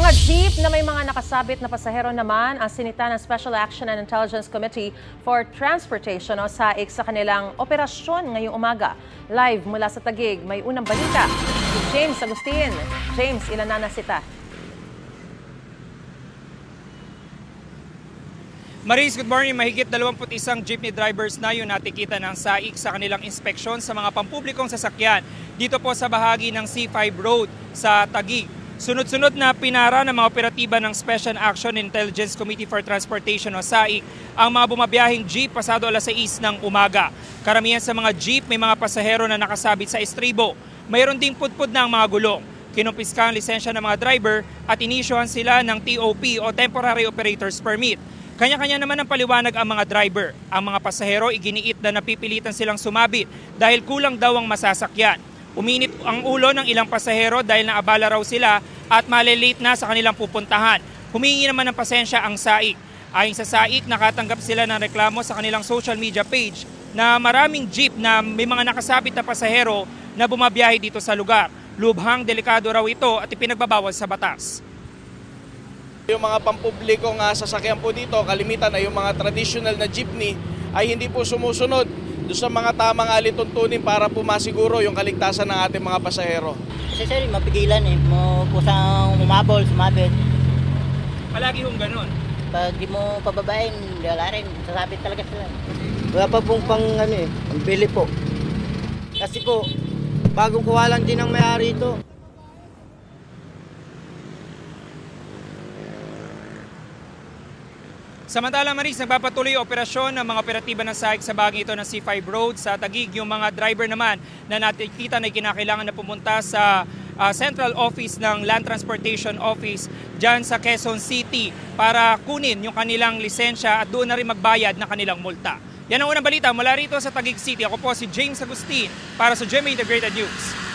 Mga jeep na may mga nakasabit na pasahero naman ang sinita ng Special Action and Intelligence Committee for Transportation o SAIC sa kanilang operasyon ngayong umaga. Live mula sa Taguig, may unang balita. Si James Agustin. James, ilan na nasita? Maris, good morning. Mahigit 21 jeepney drivers na yun natikita ng SAIC sa kanilang inspeksyon sa mga pampublikong sasakyan dito po sa bahagi ng C5 Road sa Taguig. Sunod-sunod na pinara ng mga operatiba ng Special Action and Intelligence Committee for Transportation o SAIC ang mga bumabiyahing jeep pasado alas 6 ng umaga. Karamihan sa mga jeep may mga pasahero na nakasabit sa estribo. Mayroon ding pudpud na ang mga gulong. Kinumpiska ang lisensya ng mga driver at inisyuhan sila ng TOP o Temporary Operator's Permit. Kanya-kanya naman ang paliwanag ang mga driver. Ang mga pasahero iginiit na napipilitan silang sumabit dahil kulang daw ang masasakyan. Uminit ang ulo ng ilang pasahero dahil naabala raw sila at malilate na sa kanilang pupuntahan. Humingi naman ng pasensya ang SAIC. Ayon sa SAIC, nakatanggap sila ng reklamo sa kanilang social media page na maraming jeep na may mga nakasabit na pasahero na bumabiyahe dito sa lugar. Lubhang delikado raw ito at ipinagbabawal sa batas. Yung mga pampublikong sasakyan po dito, kalimitan ay yung mga traditional na jeepney ay hindi po sumusunod doon sa mga tamang alituntunin para po masiguro yung kaligtasan ng ating mga pasahero. Kasi sir, mapigilan mo kusang umabol, sumabit. Palagi hong ganun. Pag di mo pababain, wala rin, sasabit talaga sila. Wala pa pong ang bili po. Kasi po, bagong kuha lang din ang may-ari ito. Samantala, Maris, nagpapatuloy ang operasyon ng mga operatiba ng SAIC sa bahagi ito ng C5 Road sa Taguig. Yung mga driver naman na nakikita na kinakailangan na pumunta sa Central Office ng Land Transportation Office dyan sa Quezon City para kunin yung kanilang lisensya at doon na rin magbayad ng kanilang multa. Yan ang unang balita mula rito sa Taguig City. Ako po si James Agustin para sa GMA Integrated News.